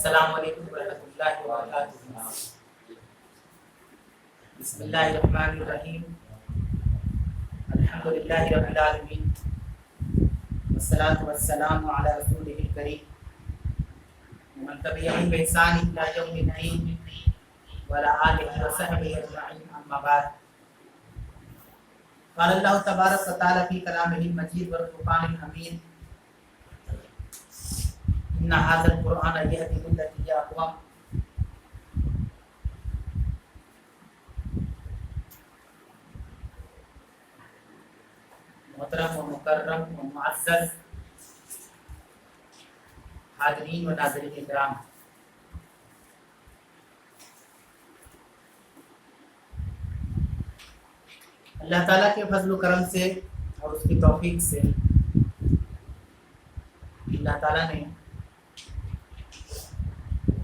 السلام علیکم ورحمۃ اللہ وبرکاتہ۔ بسم اللہ الرحمن الرحیم، الحمد للہ رب العالمین، والصلاۃ والسلام علی رسولہ الکریم ومن تبعہم بإحسان الی یوم الدین وعلی آلہ وصحبہ اجمعین، اما بعد۔ قال اللہ تبارک و تعالی فی کلامہ المجید والفرقان الحمید، ان ھذا القرآن یہدی للتی ہی اقوم۔ محترم و مکرم و معزز حاضرین و ناظرین کرام، اللہ تعالیٰ کے فضل و کرم سے اور اس کی توفیق سے اللہ تعالیٰ نے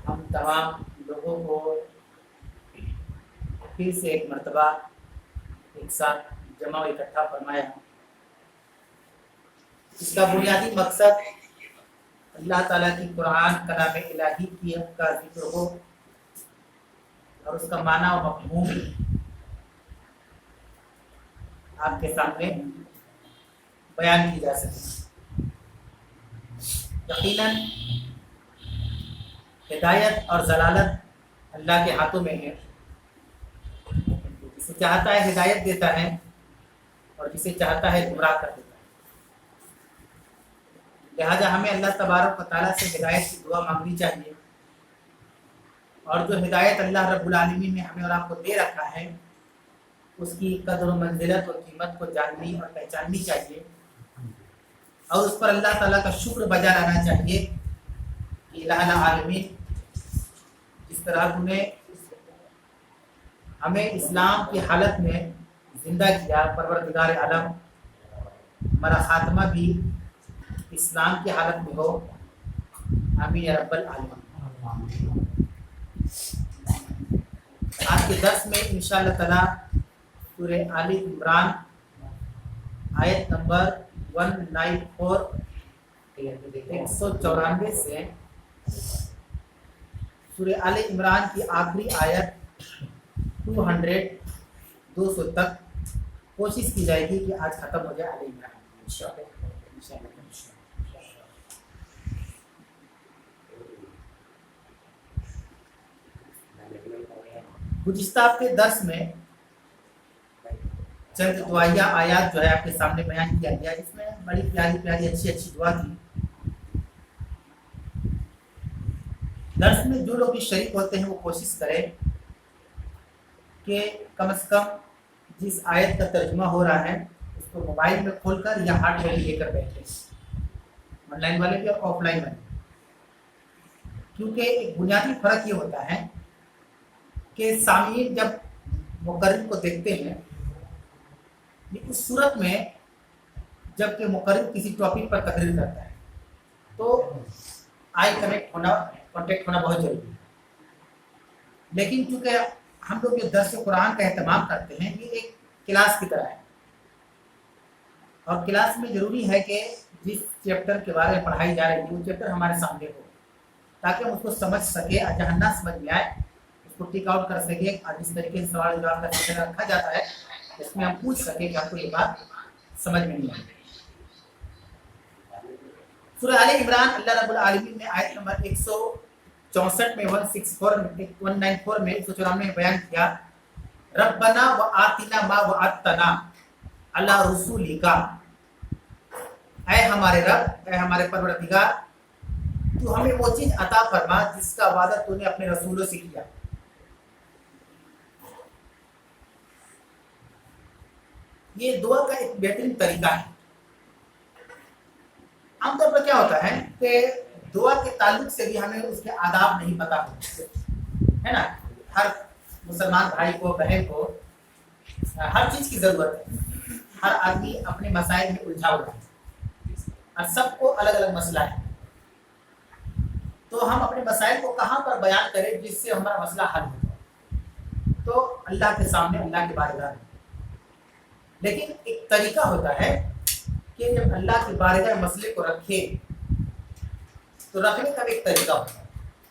ہم تمام لوگوں کو پھر سے ایک مرتبہ ایک ساتھ جمع و اکٹھا فرمایا۔ اس کا بنیادی مقصد اللہ تعالیٰ کی قرآن کلام الہی کی کا ذکر ہو اور اس کا معنی و مفہوم آپ کے سامنے بیان کی جا سکے۔ یقیناً ہدایت اور ضلالت اللہ کے ہاتھوں میں ہے، جسے چاہتا ہے ہدایت دیتا ہے اور جسے چاہتا ہے گمراہ کر دیتا ہے۔ لہٰذا ہمیں اللہ تبارک و تعالیٰ سے ہدایت کی دعا مانگنی چاہیے، اور جو ہدایت اللہ رب العالمین نے ہمیں اور آپ کو دے رکھا ہے اس کی قدر و منزلت اور قیمت کو جاننی اور پہچاننی چاہیے، اور اس پر اللہ تعالیٰ کا شکر بجا لانا چاہیے کہ الہ العالمین جس طرح تم نے ہمیں اسلام کی حالت میں زندہ کیا، پروردگار عالم ہمارا خاتمہ بھی اسلام کی حالت میں ہو، آمین یا رب العالمین۔ آج کے درس میں انشاءاللہ تعالی سورہ آل عمران آیت نمبر 194 سے سورہ آل عمران کی آخری آیت 200 تک کوشش کی جائے گی کہ آج ختم ہو جائے آل عمران انشاءاللہ۔ گزشتہ ہفتے درس میں چند دعائیہ آیات جو ہے آپ کے سامنے بیان کیا گیا، جس میں بڑی پیاری پیاری اچھی اچھی دعا تھی۔ درس میں جو لوگ بھی شریک ہوتے ہیں وہ کوشش کریں کہ کم از کم جس آیت کا ترجمہ ہو رہا ہے اس کو موبائل میں کھول کر یا ہارڈ کاپی لے کر بیٹھیں، آن لائن والے بھی اور آف لائن والے، کیونکہ ایک بنیادی فرق یہ ہوتا ہے کہ سامعین جب مقرر کو دیکھتے ہیں اس صورت میں جب کہ مقرر کسی ٹاپک پر تقریر کرتا ہے تو آئی کانٹیکٹ ہونا بہت ضروری ہے، لیکن چونکہ ہم لوگ جو درس قرآن کا اہتمام کرتے ہیں یہ ایک کلاس کی طرح ہے، اور کلاس میں ضروری ہے کہ جس چیپٹر کے بارے میں پڑھائی جا رہی ہے وہ چیپٹر ہمارے سامنے ہو تاکہ ہم اس کو سمجھ سکے، اور جہاں نہ سمجھ میں آئے اس کو ٹک آؤٹ کر سکے، اور جس طریقے سے سوال جواب کا سلسلہ رکھا جاتا ہے اس میں ہم پوچھ سکیں کہ آپ کو یہ بات سمجھ میں نہیں آئی۔ سورہ آل عمران اللہ رب العالمین نے آیت نمبر 164 میں 194 میں بیان کیا، ربنا وآتنا ما وعدتنا علی رسولک، اے ہمارے رب، اے ہمارے پروردگار، تو ہمیں وہ چیز عطا فرما جس کا وعدہ تو نے اپنے رسولوں سے کیا۔ یہ دعا کا ایک بہترین طریقہ ہے۔ عام طور پر کیا ہوتا ہے کہ دعا کے تعلق سے بھی ہمیں اس کے آداب نہیں پتہ ہوتے، ہے نا۔ ہر مسلمان بھائی کو بہن کو ہر چیز کی ضرورت ہے، ہر آدمی اپنے مسائل میں الجھا ہوا ہے اور سب کو الگ الگ مسئلہ ہے، تو ہم اپنے مسائل کو کہاں پر بیان کریں جس سے ہمارا مسئلہ حل ہو جائے؟ تو اللہ کے سامنے، اللہ کے بارگاہ میں۔ لیکن ایک طریقہ ہوتا ہے کہ اللہ کی بارگاہ مسئلے کو رکھے تو رکھنے کا بھی ایک طریقہ ہوتا ہے۔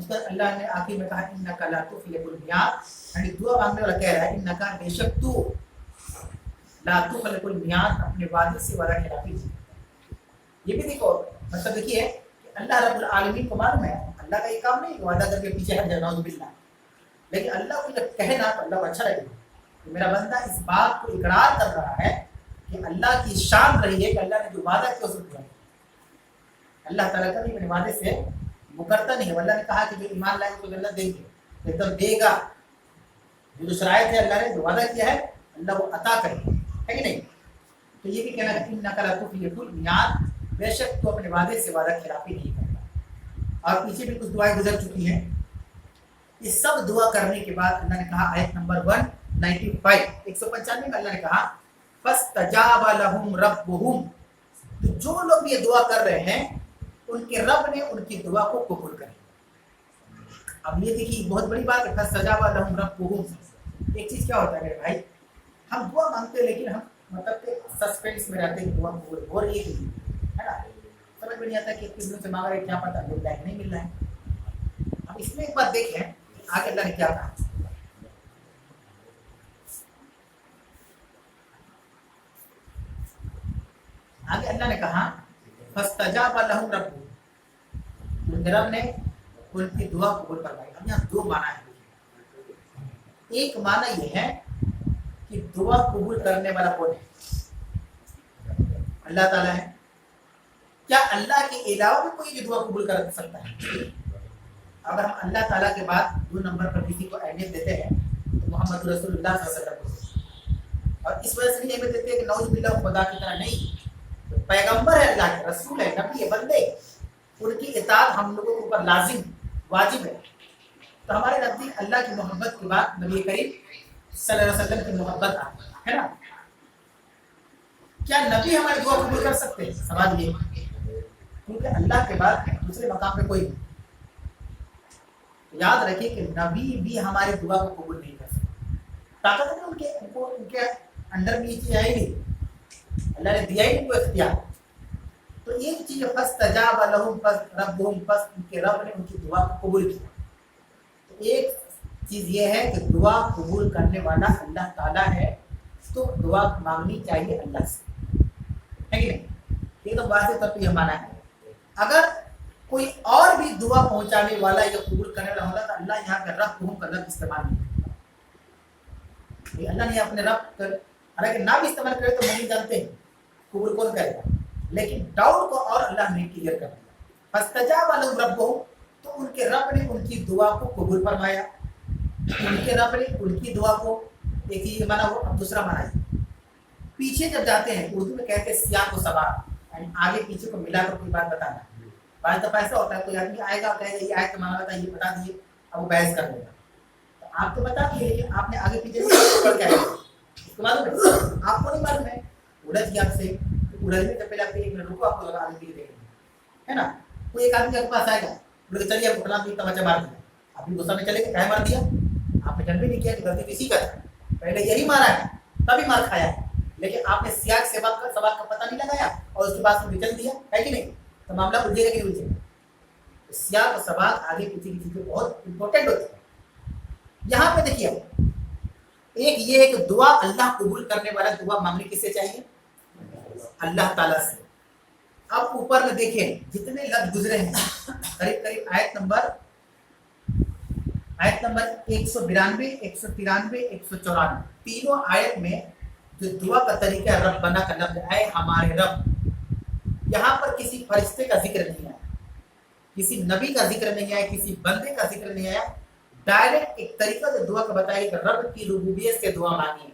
اس کا اللہ نے آخر میں کہا انکا لا تخلف المیعاد، یعنی دعا مانگنے والا کہہ رہا ہے انکا بے شک تو لا تخلف المیعاد، اپنے وعدے سے وعدہ خلافی نہیں۔ یہ بھی دیکھو مطلب دیکھیے کہ اللہ رب العالمین کو معلوم ہے اللہ کا یہ کام نہیں کہ وعدہ کر کے پیچھے ہٹ جائے، نعوذ باللہ، لیکن اللہ کو جب کہنا تو اللہ کو اچھا لگے کہ میرا بندہ اس بات کو اقرار کر رہا ہے کہ اللہ کی شان رہی ہے کہ اللہ نے جو وعدہ کیا اس کو پورا کیا۔ اللہ تعالیٰ کا بھی اپنے وعدے سے مکرتا نہیں ہے، اللہ نے کہا کہ جو ایمان لائے کو اللہ دیں گے، ایک دم دے گا، جو شرائط ہے اللہ نے جو وعدہ کیا ہے اللہ وہ عطا کرے گا، ہے کہ نہیں؟ تو یہ بھی کہنا کہ انکا لا تخلف المیعاد، بے شک تو اپنے وعدے سے وعدہ خلافی نہیں کرتا۔ اور پیچھے بھی کچھ دعائیں گزر چکی ہیں، یہ سب دعا کرنے کے بعد اللہ نے کہا آیت نمبر 195 195 میں اللہ نے کہا فاستجاب لهم ربهم، تو جو لوگ یہ دعا کر رہے ہیں ان کے رب نے ان کی دعا کو قبول کر لیا۔ اب یہ دیکھیے بہت بڑی بات ہے، فاستجاب لهم ربهم، ایک چیز کیا ہوتا ہے میرے بھائی، ہم دعا مانگتے ہیں لیکن ہم مطلب کہ سسپینس میں رہتے ہیں کہ دعا قبول ہو رہی ہے نا، سمجھ میں نہیں آتا کہ کس دن سے مانگ رہے ہیں، کیا پتہ مل رہا ہے نہیں مل رہا ہے۔ اب اس میں ایک بات دیکھیں آگے اللہ نے کیا کہا، آگے اللہ نے کہا فاستجاب لهم ربهم، ان کے رب نے ان کی دعا قبول فرمائی۔ اب یہاں دو معنی ہے، ایک معنی یہ ہے کہ دعا قبول کرنے والا کون ہے؟ اللہ تعالیٰ ہے۔ کیا اللہ کے علاوہ بھی کوئی بھی دعا قبول کر سکتا ہے؟ اگر ہم اللہ تعالیٰ کے بعد دو نمبر پر کسی کو اہمیت دیتے ہیں تو محمد رسول اللہ صلی اللہ علیہ وسلم، اور اس وجہ سے نہیں اہمیت دیتے کہ نعوذ باللہ خدا کی طرح نہیں، پیغمبر ہے، اللہ کے رسول ہے، نبی ہے، بندے، ان کی اطاعت ہم لوگوں کے اوپر لازم واجب ہے۔ تو ہمارے نزدیک اللہ کی محبت کے بعد نبی کریم صلی اللہ علیہ وسلم کی محبت ہے نا، کیا نبی ہماری دعا قبول کر سکتے ہیں؟ سوال یہ، کیونکہ اللہ کے بعد دوسرے مقام پہ کوئی نہیں۔ یاد رکھیے کہ نبی بھی ہماری دعا کو قبول نہیں کر سکتے، طاقت نہیں ان کے اندر میں یہ چیز آئی نہیں، اللہ نے دیا ہی نہیں کوئی اختیار۔ تو ایک چیز فاستجاب لهم ربهم، پس ان کے رب نے ان کی دعا کو قبول کیا۔ تو ایک چیز یہ ہے کہ دعا قبول کرنے والا اللہ تعالیٰ ہے، تو دعا مانگنی چاہیے اللہ سے، ہے کہ نہیں؟ یہ تو واضح طور پہ یہ مانا ہے۔ اگر کوئی اور بھی دعا پہنچانے والا یا قبول کرنے والا ہوتا تو اللہ یہاں کا رب کا لفظ استعمال نہیں کرتا۔ اللہ نے اپنے رب کر، حالانکہ نہ بھی استعمال کرے تو نہیں جانتے ہیں قبول کون کرے گا، لیکن ڈاؤٹ کو اور اللہ نے کلیئر کر دیا۔ فاستجاب لهم ربهم، تو ان کے رب نے ان کی دعا کو قبول فرمایا، ان کے رب نے ان کی دعا کو، ایک یہ مانا ہو، اب دوسرا مانا ہے پیچھے جب جاتے ہیں اردو میں کہتے ہیں سیاق و سباق، یعنی آگے پیچھے کو ملا کر کوئی بات بتانا۔ بعض دفعہ ایسا ہوتا ہے کوئی آدمی آئے گا اور کہے گا یہ آیت کا مانا بتا، یہ بتا دیجیے، اب وہ بحث کر لے گا، تو آپ تو بتا دیے لیکن آپ نے آگے پیچھے سے کیا ہے اس کے معلوم ہے، آپ کو نہیں معلوم ہے، الجھ گیا آپ سے، الجھنے سے پہلے آپ ایک منٹ رکو، آپ کو آگے پیچھے دیکھیں گے، ہے نا۔ کوئی ایک آدمی کے پاس آئے گا، بولے چلیے آپ کو فلاں بھی تماچا مار دیا، آپ بھی غصہ میں چلے گئے، کہے مار دیا، آپ نے جن بھی نہیں کیا کہ غلطی کسی کا تھا، پہلے یہی مارا ہے تبھی مار کھایا ہے، لیکن آپ نے سیاق سے سباق کا پتہ نہیں لگایا اور اس کے بعد میں چل دیا، ہے کہ نہیں؟ تو معاملہ الجھے گا کہ نہیں الجھے گا؟ سیاق و سباق آگے پیچھے کی چیزیں بہت امپورٹنٹ ہوتی ہیں۔ یہاں پہ دیکھیے ایک یہ ہے کہ دعا اللہ قبول کرنے والا دعا مانگنے کس سے چاہیے؟ اللہ تعالیٰ سے۔ اب اوپر میں دیکھیں جتنے لفظ گزرے ہیں قریب قریب آیت نمبر 192 193 194 تینوں آیت میں جو دعا کا طریقہ ہے ربنا کا لفظ ہے ہمارے رب، یہاں پر کسی فرشتے کا ذکر نہیں آیا، کسی نبی کا ذکر نہیں آیا، کسی بندے کا ذکر نہیں آیا، ڈائریکٹ ایک طریقہ سے دعا کا بتایا کہ رب کی ربوبیت سے دعا مانگی،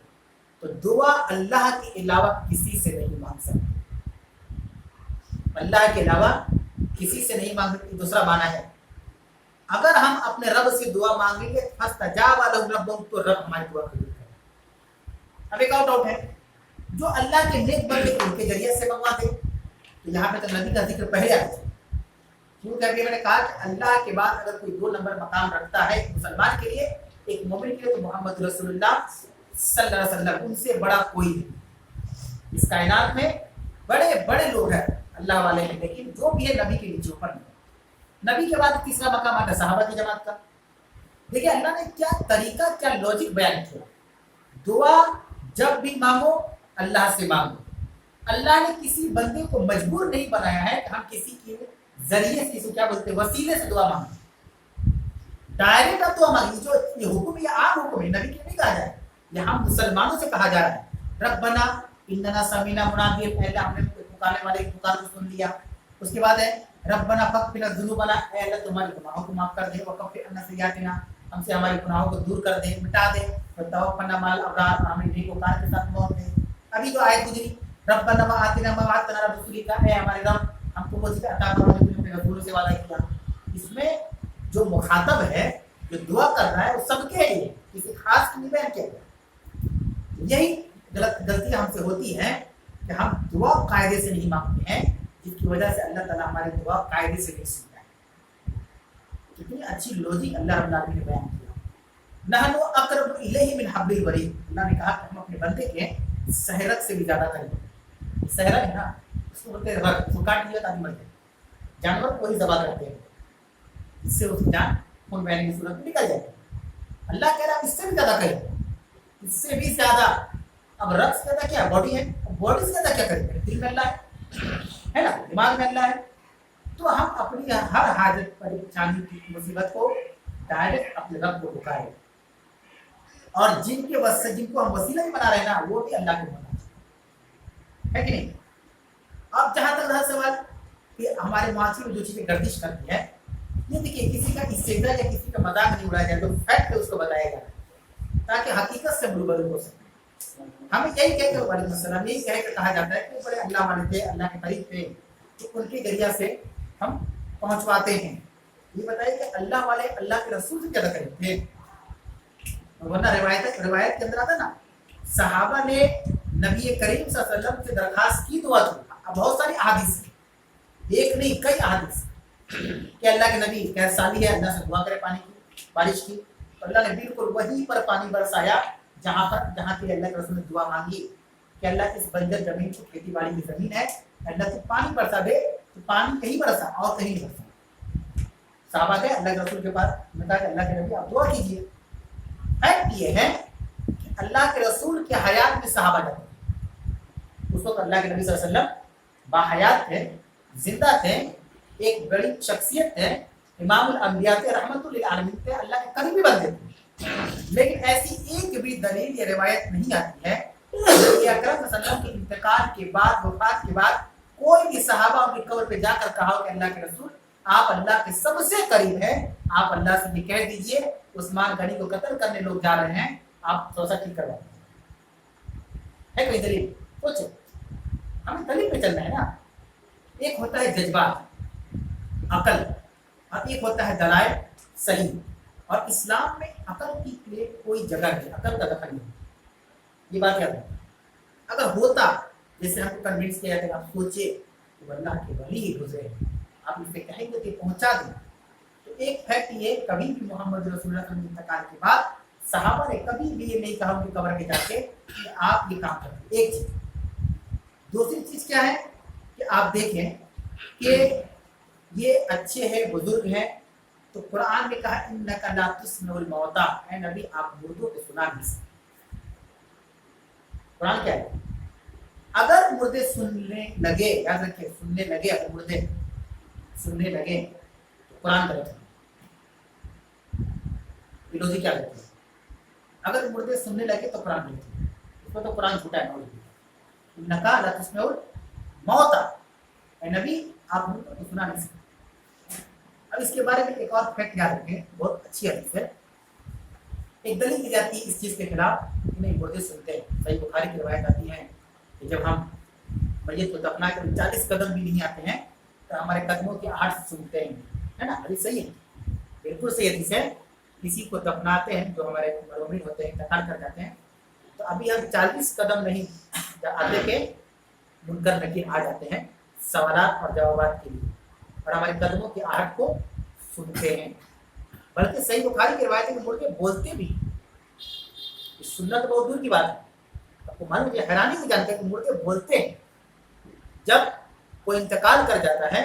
تو دعا اللہ کے علاوہ کسی سے نہیں مانگ سکتے، اللہ کے علاوہ کسی سے نہیں مانگ سکتے۔ دوسرا معنی ہے اگر ہم اپنے رب سے دعا مانگیں گے فاستجاب لهم ربهم، تو رب ہماری دعا قبول کرے۔ اب ایک اور ڈاؤٹ ہے، جو اللہ کے نیک بندے ان کے ذریعے سے منگواتے، تو یہاں پہ تو نبی کا ذکر پہلے آ جائے، کیونکہ ابھی میں نے کہا کہ اللہ کے بعد اگر کوئی 2 نمبر مقام رکھتا ہے ایک مسلمان کے لیے، ایک مومن کے لیے، تو محمد رسول اللہ صلی اللہ علیہ وسلم، ان سے بڑا کوئی نہیں۔ اس کائنات میں بڑے بڑے لوگ ہیں اللہ والے ہیں، لیکن جو بھی ہے نبی کے نیچے اوپر نہیں۔ نبی کے بعد تیسرا مقام آتا ہے صحابہ کی جماعت کا. دیکھیے اللہ نے کیا طریقہ کیا لاجک بیان کیا. دعا جب بھی مانگو اللہ سے مانگو. اللہ نے کسی بندے کو مجبور نہیں بنایا ہے کہ ہم کسی کے ذریعے سے کسی کیا بولتے ہیں وسیلے سے دعا مانگیں. ڈائریکٹ اب دعا مانگی. جو یہ حکم یہ عام حکم ہے, نبی کے نہیں کہا جائے, یہاں مسلمانوں سے کہا جا رہا ہے ربنا اننا سمینا منادیا, پہلے ہم نے پکارنے والے کی پکار کو سن لیا. اس کے بعد ہے ربنا فاغفر لنا ذنوبنا, اے اللہ تمہارے گناہوں کو معاف کر دے, وکفر عنا سیئاتنا, ہم سے ہمارے گناہوں کو دور کر دے, مٹا دے, وتوفنا مع الابرار, ہمیں نیکوکار کے ساتھ موت دے. ابھی جو آیت گزری ربنا وآتنا ما وعدتنا علی رسولک, اے ہمارے رب ہم کو وہ چیز عطا فرما جو تم نے اپنے رسولوں سے وعدہ کیا. اس میں جو مخاطب ہے جو دعا کر رہا ہے وہ سب کے لیے, کسی خاص کے لیے بیان کیا گیا. یہی غلطیاں ہم سے ہوتی ہیں کہ ہم دعا قاعدے سے نہیں مانگتے ہیں, جس کی وجہ سے اللہ تعالیٰ ہماری دعا قاعدے سے نہیں سنتا ہے. کتنی اچھی لوجک اللہ رب العالمین نے بیان کیا. نحن اقرب الیہ من حبل الورید, اللہ نے کہا کہ ہم اپنے بندے کے سحرت سے بھی زیادہ قریب ہیں. سحرت ہے نا, اس کو بولتے ہیں رگ, اس کو کاٹ دیا تاکہ مر جائے. جانور کو ہی ذبح کرتے ہیں, اس سے اس کی جان خون بہنے کی صورت میں نکل جائے. اللہ کہہ رہا ہے اس سے بھی زیادہ کریں, اس سے بھی زیادہ. اب رگ سے زیادہ کیا باڈی ہے, باڈی سے زیادہ کیا کریں گے, دل میں اللہ ہے نا, دماغ میں اللہ ہے. تو ہم اپنی ہر حاجت پریشانی کی مصیبت کو ڈائریکٹ اپنے رب کو پکاریں, اور جن کے واسطے جن کو ہم وسیلہ بھی بنا رہے ہیں نا وہ بھی اللہ کو بنا ہے کہ نہیں. اب جہاں تک رہا سوال کہ ہمارے معاشرے میں جو چیزیں گردش کرتی ہے, یہ دیکھیے کسی کا استہزاء یا کسی کا مذاق نہیں اڑایا جائے, تو فیکٹ ہے اس کو بتایا جائے تاکہ حقیقت سے روبرو ہو سکے. ہمیں یہی کہہ کے وعلیکم السلام یہی کہہ کے کہا جاتا ہے کہ بڑے اللہ والے تھے, اللہ کے قریب تھے, تو ان کے ذریعہ سے ہم پہنچواتے ہیں. یہ بتائیے کہ اللہ والے اللہ کے رسول سے زیادہ قریب تھے, ورنہ روایت کے اندر آتا نا صحابہ نے نبی کریم صلی اللہ علیہ وسلم سے درخواست کی دعا کی. اب بہت ساری احادیث ہیں, ایک نہیں کئی احادیث کہ اللہ کے نبی کہ سالی ہے اللہ سے دعا کرے پانی کی, بارش کی, تو اللہ نے بالکل وہیں پر پانی برسایا جہاں پہ اللہ کے رسول نے دعا مانگی کہ اللہ اس بنجر زمین کو کھیتی باڑی کی زمین ہے, اللہ سے پانی برسا دے. تو پانی کہیں برسا اور کہیں نہیں برسا. صحابہ گئے اللہ کے رسول کے پاس, نے کہا کہ اللہ کے نبی آپ دعا کیجیے. فیکٹ یہ ہے کہ اللہ کے رسول کے حیات میں صحابہ جاتے ہیں. اس وقت اللہ کے نبی صلی اللہ علیہ وسلم باحیات تھے, زندہ تھے, ایک بڑی شخصیت تھے, امام الانبیاء تھے, رحمت للعالمین تھے, اللہ کے قریبی بندے تھے. لیکن ایسی ایک بھی دلیل یا روایت نہیں آتی ہے کہ اکرم صلی اللہ علیہ وسلم کے انتقال کے بعد, وفات کے بعد کوئی بھی صحابہ ان کی قبر پہ جا کر کہا کہ اللہ کے رسول آپ اللہ کے سب سے قریب ہیں, آپ اللہ سے یہ کہہ دیجئے عثمان غنی کو قتل کرنے لوگ جا رہے ہیں, آپ تھوڑا سا ٹھیک کروا ہے کوئی دلیل. سوچے ہمیں دلیل پہ چلنا ہے نا. ایک ہوتا ہے جذبات عقل, اور ایک ہوتا ہے دلائل صحیح. اور اسلام میں عقل کی لیے کوئی جگہ نہیں, عقل کا دخل نہیں. یہ بات یاد ہے. اگر ہوتا جیسے ہم کو کنوینس کیا جاتا ہے, آپ سوچے کہ اللہ کے ولی گزرے, آپ اس سے کہیں گے کہ پہنچا دیں. تو ایک فیکٹ یہ, کبھی بھی محمد رسول اللہ صلی اللہ علیہ وسلم کے انتقال کے بعد صحابہ نے کبھی بھی یہ نہیں کہا ان کی قبر کے جا کے کہ آپ یہ کام کریں. ایک چیز. دوسری چیز کیا ہے کہ آپ دیکھیں کہ یہ اچھے ہیں, بزرگ ہیں, تو قرآن نے کہا انک لا تسمع الموتى, اے نبی آپ مردوں کو سنا نہیں سکتے. قرآن کیا ہے, اگر مردے سننے لگے, یاد رکھیں سننے لگے, اگر مردے سننے لگے تو قرآن غلط ہے. فلوزی کیا کہتے ہیں, اگر مردے سننے لگے تو قرآن غلط ہے. اس کو تو قرآن جھوٹا ہے. انک لا تسمع الموتى, اے نبی آپ مردوں کو سنا نہیں سکتے. اب اس کے بارے میں ایک اور فیکٹ یاد رکھیں, بہت اچھی حدیث ہے. ایک دلیل دی جاتی ہے اس چیز کے خلاف کہ نہیں مردے سنتے ہیں. صحیح بخاری کی روایت آتی ہے کہ جب ہم میت کو دفنا کر 40 قدم بھی نہیں آتے ہیں تو ہمارے قدموں کی آہٹ سنتے ہیں, ہے نا. حدیث صحیح ہے, بالکل صحیح حدیث ہے. کسی کو دفناتے ہیں جو ہمارے مرومین ہوتے ہیں, انتقال کر جاتے ہیں, تو ابھی ہم 40 قدم نہیں آتے کہ منکر نکیر آ جاتے ہیں سوالات اور جوابات کے لیے, اور ہمارے قدموں کی آہٹ کو سنتے ہیں. بلکہ صحیح بخاری کی روایت میں مڑ کے بولتے بھی. سنت بہت دور کی بات ہے. آپ کو معلوم, مجھے حیرانی ہو جانتا ہے کہ مڑ کے بولتے ہیں. جب کوئی انتقال کر جاتا ہے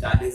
40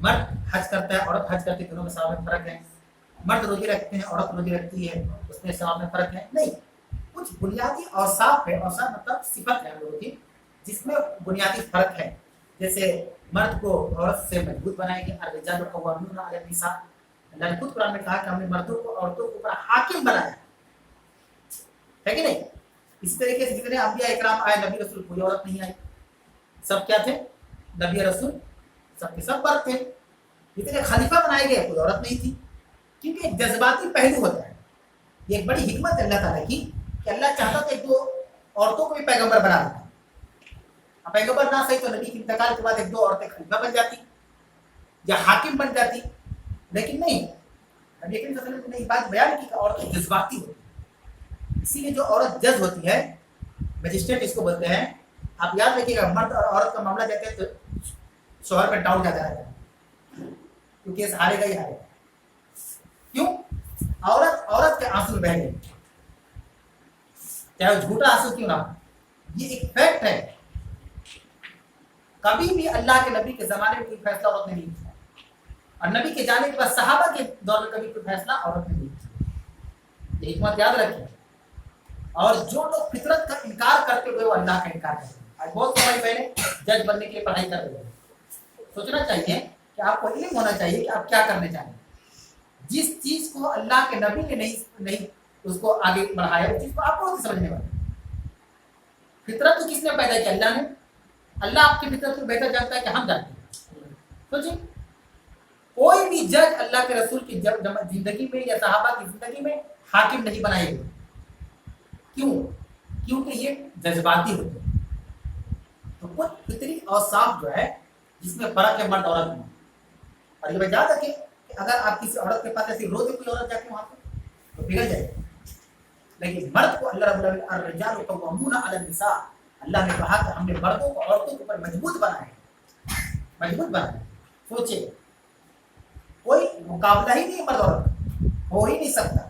مرد حج کرتا ہے عورت حج کرتی ہے دونوں میں ثواب میں فرق ہے. مرد روزی رکھتے ہیں عورت روزی رکھتی ہے اس میں ثواب میں فرق ہے نہیں. کچھ بنیادی اوصاف ہے, اوصاف مطلب صفت ہے ہم لوگوں کی جس میں بنیادی فرق ہے. جیسے مرد کو عورت سے مضبوط بنائے گی, الرجال قوامون علی النساء, اللہ نے خود قرآن میں کہا کہ ہم نے مردوں کو عورتوں کے اوپر حاکم بنایا ہے کہ نہیں. اس طریقے سے جتنے انبیاء اکرام آئے نبی رسول کوئی عورت نہیں آئی, سب کیا تھے نبی رسول, سب کے سب مرد تھے. جتنے خلیفہ بنائے گئے کوئی عورت نہیں تھی, کیونکہ ایک جذباتی پہلو ہوتا ہے. یہ ایک بڑی حکمت ہے اللہ تعالیٰ کی کہ اللہ چاہتا تو ایک دو عورتوں کو بھی پیغمبر بنا دیتا. اب پیغمبر نہ صحیح تو نبی کے انتقال کے بعد ایک دو عورتیں خلیفہ بن جاتی یا حاکم بن جاتی, لیکن نہیں. نبی کریم صلی اللہ علیہ وسلم نے یہ بات بیان کی کہ عورت جذباتی ہوتی ہے. اسی لیے جو عورت جج ہوتی ہے, مجسٹریٹ اس کو بولتے ہیں, آپ یاد رکھیے گا مرد اور عورت کا معاملہ جاتے ہیں تو شوہر میں ڈاؤن جاتا ہے کیونکہ اس ہارے گا ہی ہارے گا. کیوں؟ عورت کے آنسو میں بہ گئے, چاہے وہ جھوٹا آنسو کیوں نہ ہو. یہ ایک فیکٹ ہے. کبھی بھی اللہ کے نبی کے زمانے میں کوئی فیصلہ عورت نے نہیں کیا, اور نبی کے جانے کے بعد صحابہ کے دور میں کبھی کوئی فیصلہ عورت نے نہیں کیا. یہ حکمت یاد رکھیں. اور جو لوگ فطرت کا انکار کرتے ہوئے وہ اللہ کا انکار کرتے ہیں. آج بہت سمجھ پہلے جج بننے کے لیے پڑھائی کر رہے ہیں. سوچنا چاہیے کہ آپ کو علم ہونا چاہیے کہ آپ کیا کرنے چاہیں. جس چیز کو اللہ کے نبی نے نہیں اس کو آگے بڑھایا, اس چیز کو آپ کو سمجھنے والا. فطرت کو کس نے پیدا کیا؟ اللہ نے. اللہ آپ کی فطرت کو بہتر جانتا ہے کہ ہم جانتے ہیں. سوچیں, کوئی بھی جج اللہ کے رسول کی زندگی میں یا صحابہ کی زندگی میں حاکم نہیں بنائے گئے. کیوں؟ کیونکہ یہ جذباتی ہوتے ہیں. تو کچھ فطری اوصاف جو ہے جس میں فرق ہے مرد عورت میں. اور یہ میں یاد رکھیں کہ اگر آپ کسی عورت کے پاس ایسی روز کوئی عورت جاتی وہاں پہ تو بگڑ جائے گا. لیکن مرد کو اللہ رب العالمین الرجال قوامون علی النساء, اللہ نے کہا کہ ہم نے مردوں کو عورتوں کے اوپر مضبوط بنایا ہے. سوچے, کوئی مقابلہ ہی نہیں مرد عورت, ہو ہی نہیں سکتا.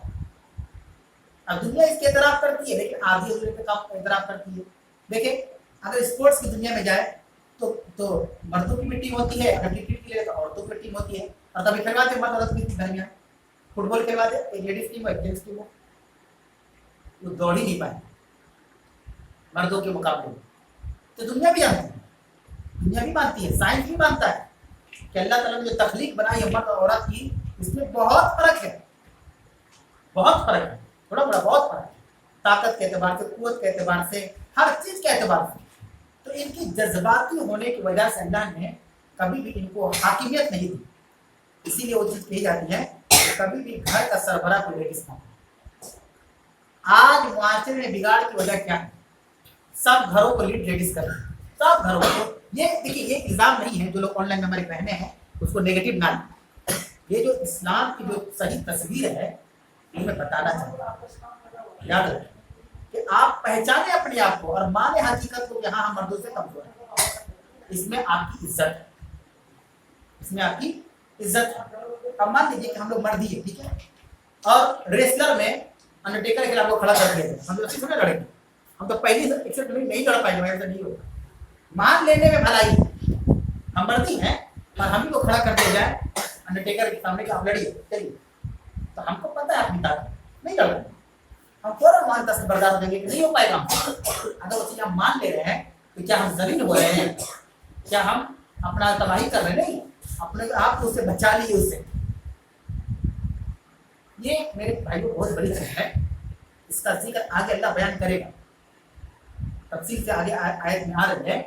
اب دنیا اس کے اعتراف کرتی ہے لیکن آدھی ادھوری پہ کام اعتراف کرتی ہے. دیکھیں اگر اسپورٹس کی دنیا میں جائے تو مردوں کی بھی ٹیم ہوتی ہے, اگر کرکٹ کے لیے تو عورتوں کی ٹیم ہوتی ہے. اور کبھی کھلواتے مرد عورت کی درمیان فٹ بال کھلواتے, ایک لیڈیز ٹیم ہو ایک جینٹس ٹیم ہو, وہ دوڑ ہی نہیں پائے مردوں کے مقابلے میں. تو دنیا بھی جانتی ہے, دنیا بھی مانتی ہے, سائنس بھی مانتا ہے کہ اللہ تعالیٰ نے جو تخلیق بنائی ہے مرد اور عورت کی, اس میں بہت فرق ہے. بہت فرق ہے, تھوڑا بڑا بہت فرق ہے. طاقت کے اعتبار سے, قوت کے اعتبار سے, ہر چیز کے اعتبار سے. تو ان کی جذباتی ہونے کی وجہ سے اللہ نے کبھی بھی ان کو حاکمیت نہیں دی. اسی لیے وہ چیز کہی جاتی ہے کہ کبھی بھی گھر کا سربراہ کو لیڈیز نہ. آج معاشرے میں بگاڑ کی وجہ کیا ہے؟ سب گھروں کو لیڈ لیڈیز کر رہے ہیں, سب گھروں کو. یہ دیکھیے, یہ الزام نہیں ہے جو لوگ آن لائن میں ہمارے بہنیں ہیں اس کو نیگیٹو نہ لیں. یہ جو اسلام کی جو صحیح تصویر ہے یہ میں بتانا چاہتا ہوں. یاد رکھیں کہ آپ پہچانے اپنے آپ کو اور مانے حقیقت کو کہ ہاں ہم مردوں سے کمزور ہیں. اس میں آپ کی عزت ہے, اس میں آپ کی عزت ہے. اب مان لیجیے کہ ہم لوگ مرد ہی ہیں, ٹھیک ہے, اور ریسلر میں انڈرٹیکر کے خلاف کو کھڑا کر دیا جائے, ہم لوگ اچھی تھوڑے لڑیں گے. ہم تو پہلی ایکسپٹ نہیں لڑ پائیں گے, ایسا نہیں ہوگا. مان لینے میں بھلائی ہے, ہم مرد ہی ہیں اور ہم ہی کو کھڑا کر دیا جائے انڈرٹیکر کے سامنے کہ ہم لڑیے چلیے, تو ہم کو پتہ ہے اپنی طاقت, نہیں لڑ رہے. ہم فوراً مانتا سے برداشت دیں گے کہ نہیں ہو پائے گا. اگر وہ چیز ہم مان لے رہے ہیں تو کیا ہم ذلیل ہو رہے ہیں؟ کیا ہم اپنا تباہی کر رہے ہیں؟ نہیں, اپنے آپ کو اس سے بچا لیے. اس سے یہ میرے بھائی کو بہت بڑی چیز ہے. اس کا ذکر آگے اللہ بیان کرے گا, تفصیل سے آگے آیت میں آ رہی ہے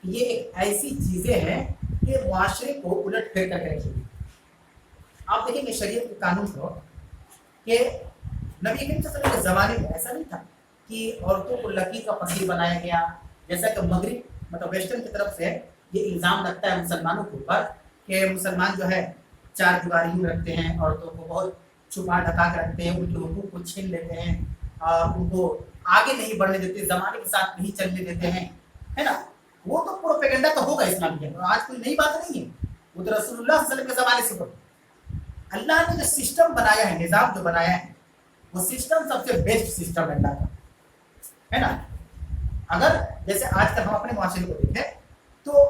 کہ یہ ایک ایسی چیزیں ہیں کہ معاشرے کو الٹ پھیر کر کے رکھیں گی. آپ دیکھیں گے شریعت کے قانون کو کہ نبی کریم صلی اللہ علیہ وسلم کے زمانے میں ایسا نہیں تھا کہ عورتوں کو لکیر کا پنکھی بنایا گیا, جیسا کہ مغرب مطلب ویسٹرن کی طرف سے یہ الزام لگتا ہے مسلمانوں کے اوپر کہ مسلمان جو ہے چار دیواری رکھتے ہیں, عورتوں کو بہت چھپا ڈھکا کے رکھتے ہیں, ان کے حقوق کو چھین لیتے ہیں, اور ان کو آگے نہیں بڑھنے دیتے, زمانے کے ساتھ نہیں چلنے دیتے ہیں, ہے نا. وہ تو پروپیگنڈا تو ہوگا اسلام کے, آج کوئی نئی بات نہیں ہے, وہ تو رسول اللہ صلی اللہ علیہ وسلم کے زمانے سے ہوگا. اللہ نے جو سسٹم بنایا ہے, نظام جو بنایا ہے, وہ سسٹم سب سے بیسٹ سسٹم ہے اللہ کا, ہے نا. اگر جیسے آج کل ہم اپنے معاشرے کو دیکھیں تو